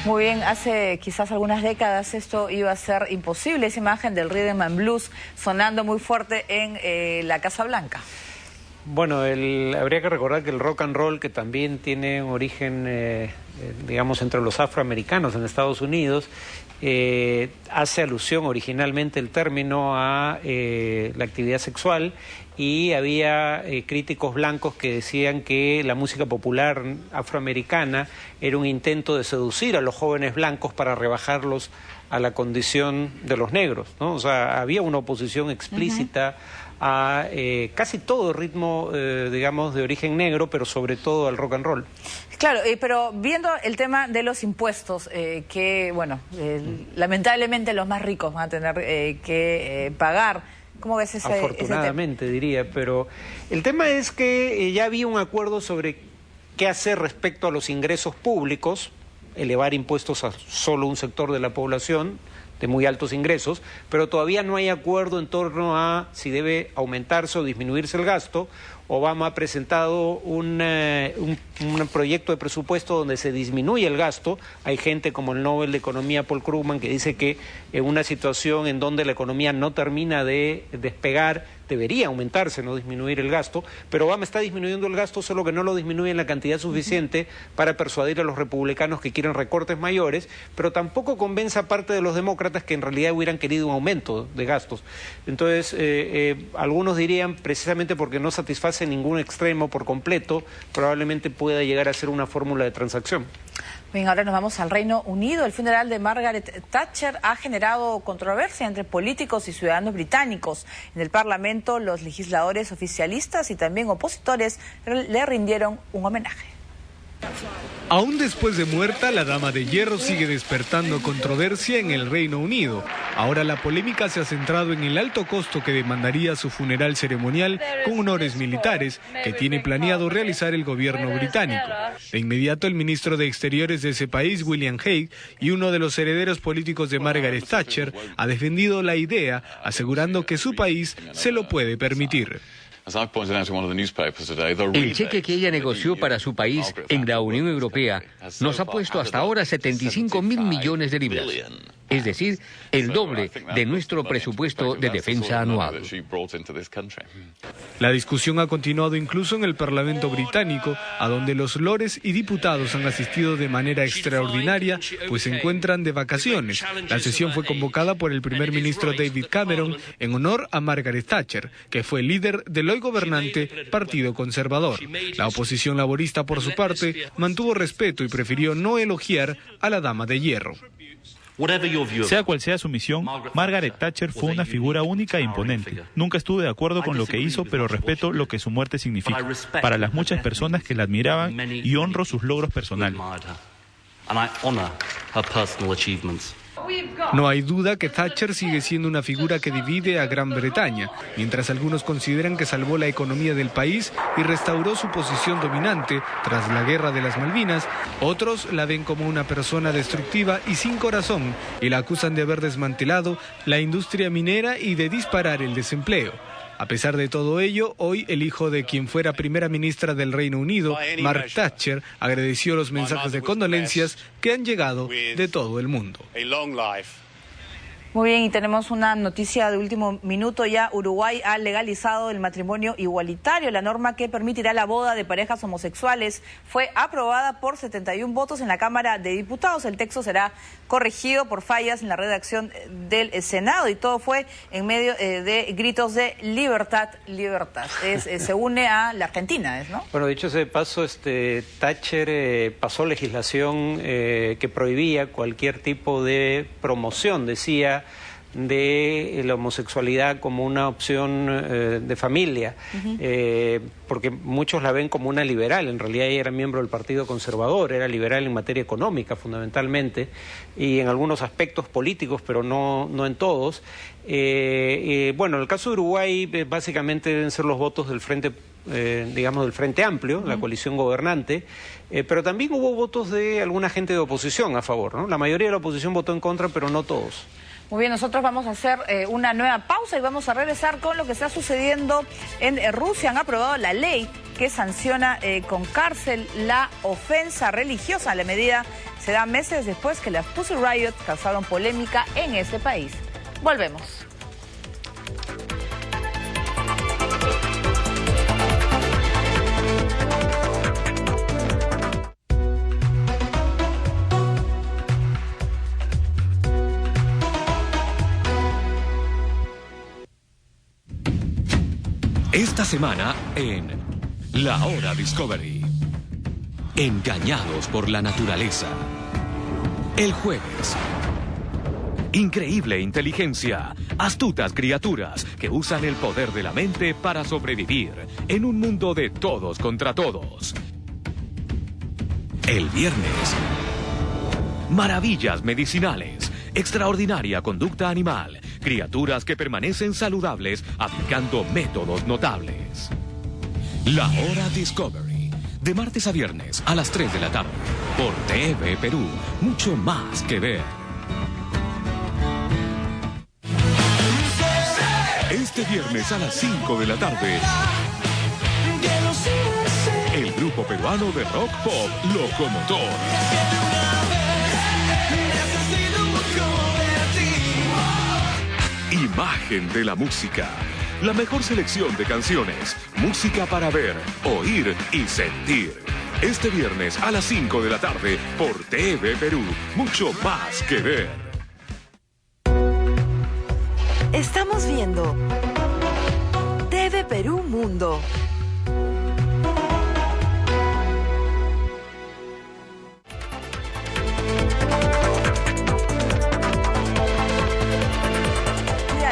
Muy bien, hace quizás algunas décadas esto iba a ser imposible, esa imagen del rhythm and blues sonando muy fuerte en la Casa Blanca. Bueno, habría que recordar que el rock and roll, que también tiene un origen, digamos, entre los afroamericanos en Estados Unidos, hace alusión originalmente el término a la actividad sexual, y había críticos blancos que decían que la música popular afroamericana era un intento de seducir a los jóvenes blancos para rebajarlos a la condición de los negros, ¿no? O sea, había una oposición explícita a casi todo ritmo, digamos, de origen negro, pero sobre todo al rock and roll. Claro, pero viendo el tema de los impuestos, que, bueno, lamentablemente los más ricos van a tener que pagar. ¿Cómo ves ese tema? Afortunadamente, diría, pero el tema es que ya había un acuerdo sobre qué hacer respecto a los ingresos públicos, elevar impuestos a solo un sector de la población de muy altos ingresos, pero todavía no hay acuerdo en torno a si debe aumentarse o disminuirse el gasto. Obama ha presentado un proyecto de presupuesto donde se disminuye el gasto. Hay gente como el Nobel de Economía Paul Krugman que dice que en una situación en donde la economía no termina de despegar, debería aumentarse, no disminuir el gasto, pero Obama está disminuyendo el gasto, solo que no lo disminuye en la cantidad suficiente para persuadir a los republicanos que quieren recortes mayores, pero tampoco convence a parte de los demócratas que en realidad hubieran querido un aumento de gastos. Entonces, algunos dirían, precisamente porque no satisface ningún extremo por completo, probablemente pueda llegar a ser una fórmula de transacción. Bien, ahora nos vamos al Reino Unido. El funeral de Margaret Thatcher ha generado controversia entre políticos y ciudadanos británicos. En el Parlamento, los legisladores oficialistas y también opositores le rindieron un homenaje. Aún después de muerta, la Dama de Hierro sigue despertando controversia en el Reino Unido. Ahora la polémica se ha centrado en el alto costo que demandaría su funeral ceremonial con honores militares que tiene planeado realizar el gobierno británico. De inmediato, el ministro de Exteriores de ese país, William Hague, y uno de los herederos políticos de Margaret Thatcher, ha defendido la idea, asegurando que su país se lo puede permitir. El cheque que ella negoció para su país en la Unión Europea nos ha puesto hasta ahora 75.000 millones de libras. es decir, el doble de nuestro presupuesto de defensa anual. La discusión ha continuado incluso en el Parlamento británico, a donde los lores y diputados han asistido de manera extraordinaria, pues se encuentran de vacaciones. La sesión fue convocada por el primer ministro David Cameron en honor a Margaret Thatcher, que fue líder del hoy gobernante Partido Conservador. La oposición laborista, por su parte, mantuvo respeto y prefirió no elogiar a la Dama de Hierro. Sea cual sea su misión, Margaret Thatcher fue una figura única e imponente. Nunca estuve de acuerdo con lo que hizo, pero respeto lo que su muerte significa para las muchas personas que la admiraban y honro sus logros personales. No hay duda que Thatcher sigue siendo una figura que divide a Gran Bretaña. Mientras algunos consideran que salvó la economía del país y restauró su posición dominante tras la Guerra de las Malvinas, otros la ven como una persona destructiva y sin corazón y la acusan de haber desmantelado la industria minera y de disparar el desempleo. A pesar de todo ello, hoy el hijo de quien fuera primera ministra del Reino Unido, Mark Thatcher, agradeció los mensajes de condolencias que han llegado de todo el mundo. Muy bien, y tenemos una noticia de último minuto ya. Uruguay ha legalizado el matrimonio igualitario. La norma que permitirá la boda de parejas homosexuales fue aprobada por 71 votos en la Cámara de Diputados. El texto será corregido por fallas en la redacción del Senado y todo fue en medio de gritos de libertad, libertad. Se une a la Argentina, ¿no? Bueno, dicho sea de paso, Thatcher pasó legislación que prohibía cualquier tipo de promoción, decía, de la homosexualidad como una opción de familia, porque muchos la ven como una liberal. En realidad ella era miembro del Partido Conservador, era liberal en materia económica fundamentalmente y en algunos aspectos políticos, pero no en todos. Bueno, en el caso de Uruguay básicamente deben ser los votos del Frente, digamos, del Frente Amplio, la coalición gobernante, pero también hubo votos de alguna gente de oposición a favor, ¿no? La mayoría de la oposición votó en contra, pero no todos. Muy bien, nosotros vamos a hacer una nueva pausa y vamos a regresar con lo que está sucediendo en Rusia. Han aprobado la ley que sanciona con cárcel la ofensa religiosa. La medida se da meses después que las Pussy Riot causaron polémica en ese país. Volvemos. Esta semana en La Hora Discovery. Engañados por la naturaleza. El jueves. Increíble inteligencia. Astutas criaturas que usan el poder de la mente para sobrevivir en un mundo de todos contra todos. El viernes. Maravillas medicinales. Extraordinaria conducta animal. Criaturas que permanecen saludables aplicando métodos notables. La Hora Discovery. De martes a viernes a las 3 de la tarde. Por TV Perú. Mucho más que ver. Este viernes a las 5 de la tarde. El grupo peruano de rock pop Locomotor. Imagen de la música. La mejor selección de canciones. Música para ver, oír y sentir. Este viernes a las 5 de la tarde por TV Perú. Mucho más que ver. Estamos viendo TV Perú Mundo.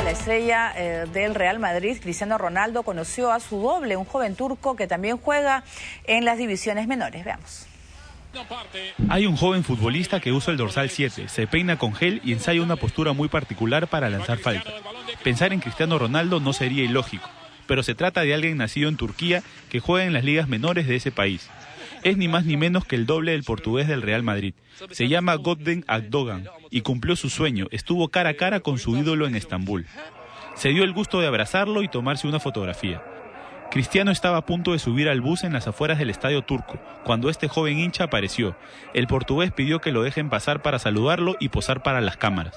La estrella del Real Madrid, Cristiano Ronaldo, conoció a su doble, un joven turco que también juega en las divisiones menores. Veamos. Hay un joven futbolista que usa el dorsal 7, se peina con gel y ensaya una postura muy particular para lanzar falta. Pensar en Cristiano Ronaldo no sería ilógico, pero se trata de alguien nacido en Turquía que juega en las ligas menores de ese país. Es ni más ni menos que el doble del portugués del Real Madrid. Se llama Godden Akdogan y cumplió su sueño, estuvo cara a cara con su ídolo en Estambul. Se dio el gusto de abrazarlo y tomarse una fotografía. Cristiano estaba a punto de subir al bus en las afueras del Estadio Turco, cuando este joven hincha apareció. El portugués pidió que lo dejen pasar para saludarlo y posar para las cámaras.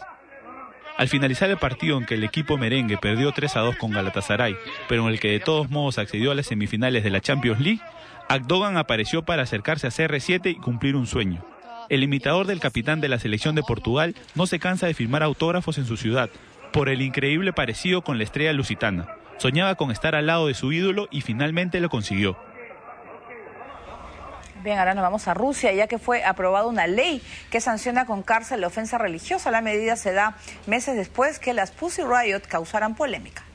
Al finalizar el partido en que el equipo merengue perdió 3-2 con Galatasaray, pero en el que de todos modos accedió a las semifinales de la Champions League, Akdogan apareció para acercarse a CR7 y cumplir un sueño. El imitador del capitán de la selección de Portugal no se cansa de firmar autógrafos en su ciudad, por el increíble parecido con la estrella lusitana. Soñaba con estar al lado de su ídolo y finalmente lo consiguió. Bien, ahora nos vamos a Rusia, ya que fue aprobada una ley que sanciona con cárcel la ofensa religiosa. La medida se da meses después que las Pussy Riot causaran polémica.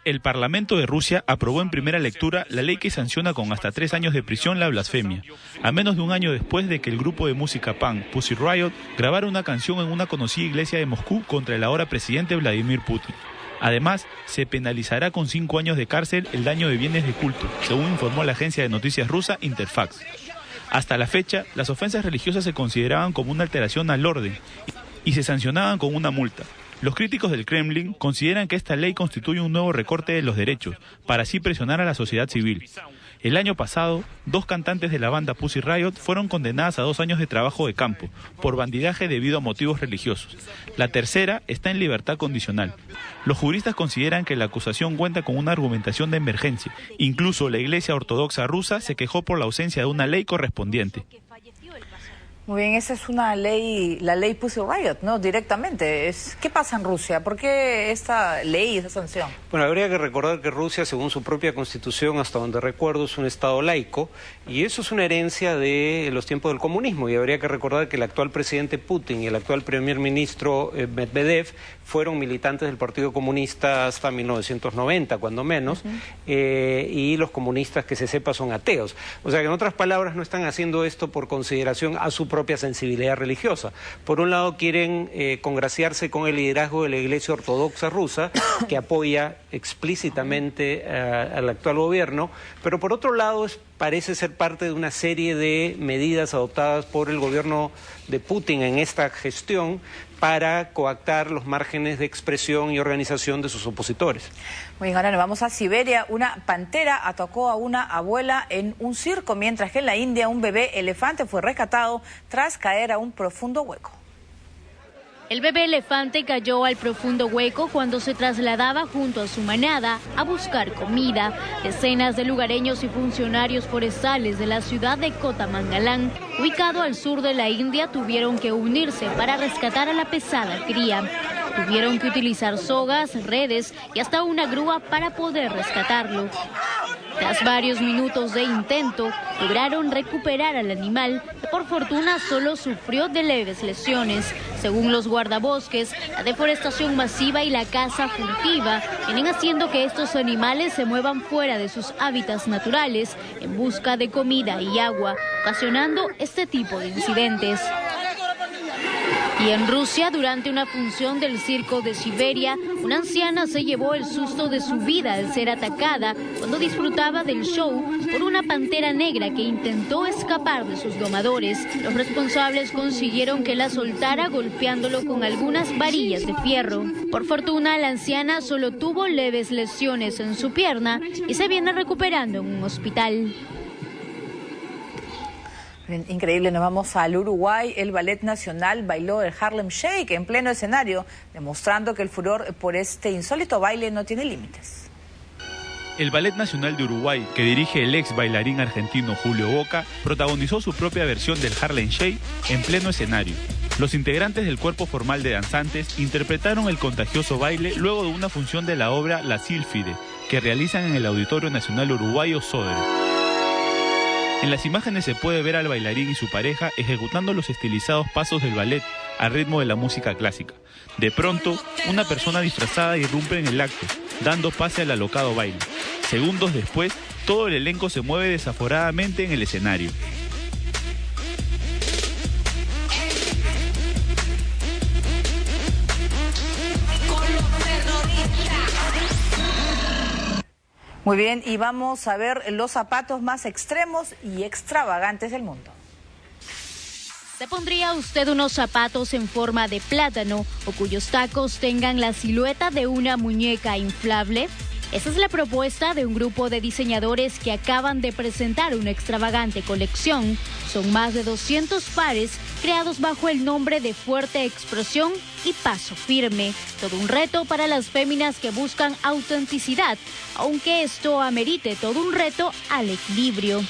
El Parlamento de Rusia aprobó en primera lectura la ley que sanciona con hasta 3 años de prisión la blasfemia, a menos de un año después de que el grupo de música punk Pussy Riot grabara una canción en una conocida iglesia de Moscú contra el ahora presidente Vladimir Putin. Además, se penalizará con 5 años de cárcel el daño de bienes de culto, según informó la agencia de noticias rusa Interfax. Hasta la fecha, las ofensas religiosas se consideraban como una alteración al orden y se sancionaban con una multa. Los críticos del Kremlin consideran que esta ley constituye un nuevo recorte de los derechos, para así presionar a la sociedad civil. El año pasado, 2 cantantes de la banda Pussy Riot fueron condenadas a 2 años de trabajo de campo, por bandidaje debido a motivos religiosos. La tercera está en libertad condicional. Los juristas consideran que la acusación cuenta con una argumentación de emergencia. Incluso la Iglesia Ortodoxa rusa se quejó por la ausencia de una ley correspondiente. Muy bien, esa es una ley, la ley Pussy Riot, ¿no? Directamente. ¿Qué pasa en Rusia? ¿Por qué esta ley, esa sanción? Bueno, habría que recordar que Rusia, según su propia constitución, hasta donde recuerdo, es un estado laico, y eso es una herencia de los tiempos del comunismo, y habría que recordar que el actual presidente Putin y el actual primer ministro Medvedev fueron militantes del Partido Comunista hasta 1990, cuando menos, y los comunistas, que se sepa, son ateos. O sea que, en otras palabras, no están haciendo esto por consideración a su propia sensibilidad religiosa. Por un lado, quieren congraciarse con el liderazgo de la Iglesia Ortodoxa rusa, que apoya explícitamente al actual gobierno, pero por otro lado parece ser parte de una serie de medidas adoptadas por el gobierno de Putin en esta gestión para coactar los márgenes de expresión y organización de sus opositores. Muy bien, ahora nos vamos a Siberia. Una pantera atacó a una abuela en un circo, mientras que en la India un bebé elefante fue rescatado tras caer a un profundo hueco. El bebé elefante cayó al profundo hueco cuando se trasladaba junto a su manada a buscar comida. Decenas de lugareños y funcionarios forestales de la ciudad de Kotamangalam, ubicado al sur de la India, tuvieron que unirse para rescatar a la pesada cría. Tuvieron que utilizar sogas, redes y hasta una grúa para poder rescatarlo. Tras varios minutos de intento, lograron recuperar al animal, que por fortuna solo sufrió de leves lesiones. Según los guardabosques, la deforestación masiva y la caza furtiva vienen haciendo que estos animales se muevan fuera de sus hábitats naturales en busca de comida y agua, ocasionando este tipo de incidentes. Y en Rusia, durante una función del circo de Siberia, una anciana se llevó el susto de su vida al ser atacada cuando disfrutaba del show por una pantera negra que intentó escapar de sus domadores. Los responsables consiguieron que la soltara golpeándolo con algunas varillas de fierro. Por fortuna, la anciana solo tuvo leves lesiones en su pierna y se viene recuperando en un hospital. Increíble, nos vamos al Uruguay. El Ballet Nacional bailó el Harlem Shake en pleno escenario, demostrando que el furor por este insólito baile no tiene límites. El Ballet Nacional de Uruguay, que dirige el ex bailarín argentino Julio Boca, protagonizó su propia versión del Harlem Shake en pleno escenario. Los integrantes del cuerpo formal de danzantes interpretaron el contagioso baile luego de una función de la obra La Sílfide, que realizan en el Auditorio Nacional Uruguayo Sodre. En las imágenes se puede ver al bailarín y su pareja ejecutando los estilizados pasos del ballet al ritmo de la música clásica. De pronto, una persona disfrazada irrumpe en el acto, dando pase al alocado baile. Segundos después, todo el elenco se mueve desaforadamente en el escenario. Muy bien, y vamos a ver los zapatos más extremos y extravagantes del mundo. ¿Se pondría usted unos zapatos en forma de plátano o cuyos tacos tengan la silueta de una muñeca inflable? Esa es la propuesta de un grupo de diseñadores que acaban de presentar una extravagante colección. Son más de 200 pares creados bajo el nombre de Fuerte Expresión y Paso Firme. Todo un reto para las féminas que buscan autenticidad, aunque esto amerite todo un reto al equilibrio.